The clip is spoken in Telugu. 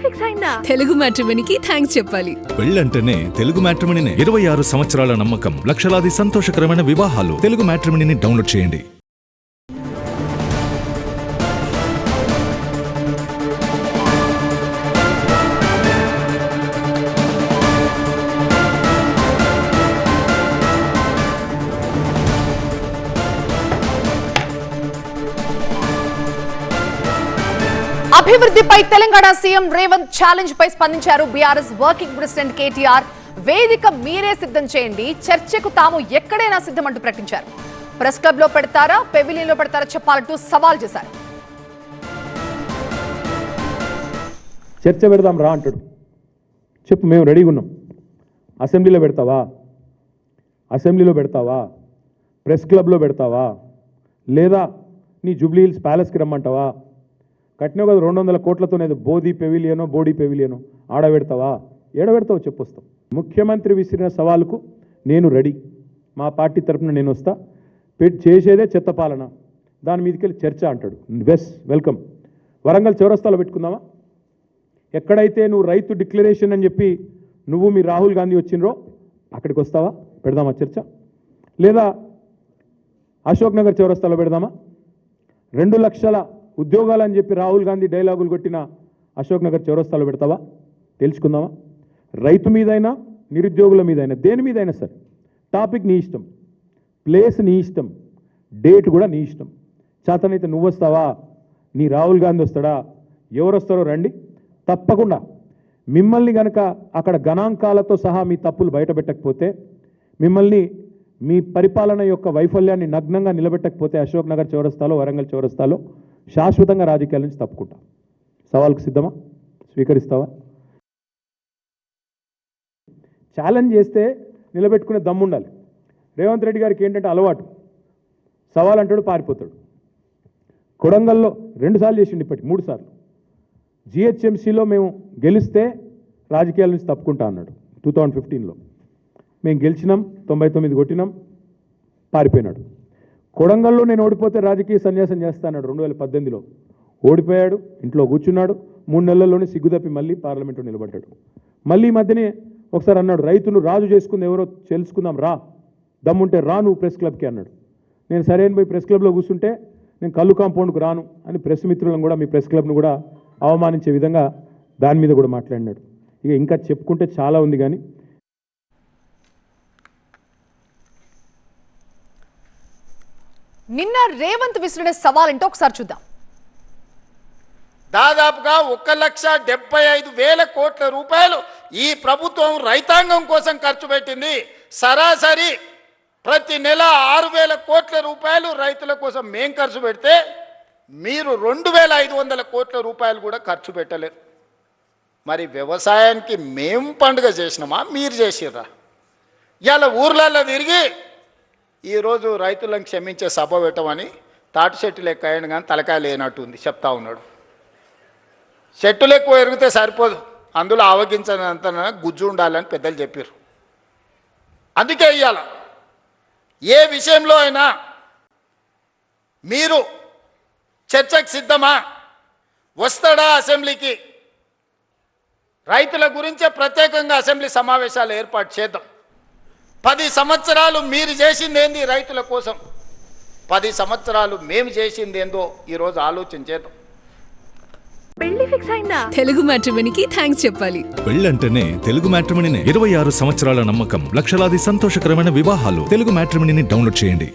ఫిక్స్ అయిందా? తెలుగు మ్యాట్రిమోనీకి థ్యాంక్స్ చెప్పాలి. పెళ్ళంటేనే తెలుగు మ్యాట్రిమోనీనే. 26 సంవత్సరాల నమ్మకం, లక్షలాది సంతోషకరమైన వివాహాలు. తెలుగు మ్యాట్రిమోనీని డౌన్లోడ్ చేయండి. అభివృద్ధిపై తెలంగాణ సీఎం రేవంత్ ఛాలెంజ్ పై స్పందించారు బీఆర్ఎస్ వర్కింగ్ ప్రెసిడెంట్ కేటీఆర్. వేదిక మీరే సిద్ధం చేయండి, చర్చకు తాము ఎక్కడైనా సిద్ధమంటూ ప్రకటించారు. ప్రెస్ క్లబ్ లో పెడతారా, పెవిలియన్ లో పెడతారా చెప్పాలంటూ సవాల్ చేశారు. చర్చ పెడదాం రా అంటాడు. చెప్పు, మేము రెడీగా ఉన్నాం. అసెంబ్లీలో పెడతావా, ప్రెస్ క్లబ్లో పెడతావా, లేదా నీ జూబ్లీ హిల్స్ ప్యాలెస్కి రమ్మంటావా? కట్టినావు కదా 200 కోట్లతోనేది బోడీ పెవిలియనో ఆడ పెడతావా? ఏడ పెడతావో చెప్పొస్తాం. ముఖ్యమంత్రి విసిరిన సవాలుకు నేను రెడీ, మా పార్టీ తరఫున నేను వస్తా. చేసేదే చెత్త పాలన, దాని మీదకి వెళ్ళి చర్చ అంటాడు. వెల్కమ్. వరంగల్ చౌరస్తాలో పెట్టుకుందామా? ఎక్కడైతే నువ్వు రైతు డిక్లరేషన్ అని చెప్పి నువ్వు మీ రాహుల్ గాంధీ వచ్చినరో అక్కడికి వస్తావా? పెడదామా చర్చ? లేదా అశోక్ నగర్ చౌరస్తాలో పెడదామా? 2 లక్షల ఉద్యోగాలు అని చెప్పి రాహుల్ గాంధీ డైలాగులు కొట్టిన అశోక్ నగర్ చౌరస్తాలో పెడతావా? తెలుసుకుందామా? రైతు మీదైనా నిరుద్యోగుల మీదైనా దేని మీదైనా సరే టాపిక్ నీ ఇష్టం, ప్లేస్ నీ ఇష్టం, డేట్ కూడా నీ ఇష్టం. చేతనైతే నువ్వు వస్తావా, నీ రాహుల్ గాంధీ వస్తాడా, ఎవరు వస్తారో రండి. తప్పకుండా మిమ్మల్ని కనుక అక్కడ గణాంకాలతో సహా మీ తప్పులు బయటపెట్టకపోతే, మిమ్మల్ని మీ పరిపాలన యొక్క వైఫల్యాన్ని నగ్నంగా నిలబెట్టకపోతే అశోక్ నగర్ చౌరస్తాలో, వరంగల్ చౌరస్తాలో శాశ్వతంగా రాజకీయాల నుంచి తప్పుకుంటా. సవాల్కు సిద్ధమా? స్వీకరిస్తావా? ఛాలెంజ్ చేస్తే నిలబెట్టుకునే దమ్ముండాలి. రేవంత్ రెడ్డి గారికి ఏంటంటే అలవాటు, సవాల్ అంటాడు, పారిపోతాడు. కొడంగల్లో 2 సార్లు చేసిండు, ఇప్పటికి 3 సార్లు. జిహెచ్ఎంసీలో మేము గెలిస్తే రాజకీయాల నుంచి తప్పుకుంటా అన్నాడు 2015లో. మేము గెలిచినాం, 99 కొట్టినాం, పారిపోయినాడు. కొడంగల్లో నేను ఓడిపోతే రాజకీయ సన్యాసం చేస్తా అన్నాడు 2018లో. ఓడిపోయాడు, ఇంట్లో కూర్చున్నాడు. 3 నెలల్లోనే సిగ్గుతప్పి మళ్ళీ పార్లమెంట్లో నిలబడ్డాడు. మళ్ళీ ఈ మధ్యనే ఒకసారి అన్నాడు, రైతును రాజు చేసుకుంది ఎవరో తెలుసుకుందాం రా, దమ్ముంటే రా నువ్వు ప్రెస్ క్లబ్కి అన్నాడు. నేను సరే అని పోయి ప్రెస్ క్లబ్లో కూర్చుంటే నేను కళ్ళు కాంపౌండ్కు రాను అని ప్రెస్ మిత్రులను కూడా, మీ ప్రెస్ క్లబ్ను కూడా అవమానించే విధంగా దాని మీద కూడా మాట్లాడినాడు. ఇక ఇంకా చెప్పుకుంటే చాలా ఉంది. కానీ నిన్న రేవంత్ విసిరిన సవాల్ ఏంటో ఒకసారి చూద్దాం. దాదాపుగా 1,75,000 కోట్ల రూపాయలు ఈ ప్రభుత్వం రైతాంగం కోసం ఖర్చు పెట్టింది. సరాసరి ప్రతి నెల 6,000 కోట్ల రూపాయలు రైతుల కోసం మేం ఖర్చు పెడితే మీరు 2,500 కోట్ల రూపాయలు కూడా ఖర్చు పెట్టలేరు. మరి వ్యవసాయానికి మేం పండుగ చేసినామా, మీరు చేసిర్రా? ఇవాళ ఊర్లలో తిరిగి ఈరోజు రైతులను క్షమించే సభ పెట్టమని తాటి చెట్టు లెక్క అయ్యాడు, కానీ తలకాయ లేనట్టుంది చెప్తా ఉన్నాడు. చెట్టులు ఎక్కువ ఎరిగితే సరిపోదు, అందులో ఆవగించినంత గుజ్జు ఉండాలని పెద్దలు చెప్పారు. అందుకే ఇవాళ ఏ విషయంలో అయినా మీరు చర్చకు సిద్ధమా, వస్తాడా అసెంబ్లీకి? రైతుల గురించే ప్రత్యేకంగా అసెంబ్లీ సమావేశాలు ఏర్పాటు చేద్దాం. 10 సంవత్సరాలు మీరు చేసింది ఏంది రైతుల కోసం, 10 సంవత్సరాలు మేము చేసింది ఏందో ఈరోజు ఆలోచన చేద్దాం. పెళ్లి ఫిక్స్ అయిందా? తెలుగు మ్యాట్రిమోనీకి థ్యాంక్స్ చెప్పాలి. పెళ్ళంటేనే తెలుగు మ్యాట్రిమోనీనే. 26 సంవత్సరాల నమ్మకం, లక్షలాది సంతోషకరమైన వివాహాలు. తెలుగు మ్యాట్రిమోనీని డౌన్లోడ్ చేయండి.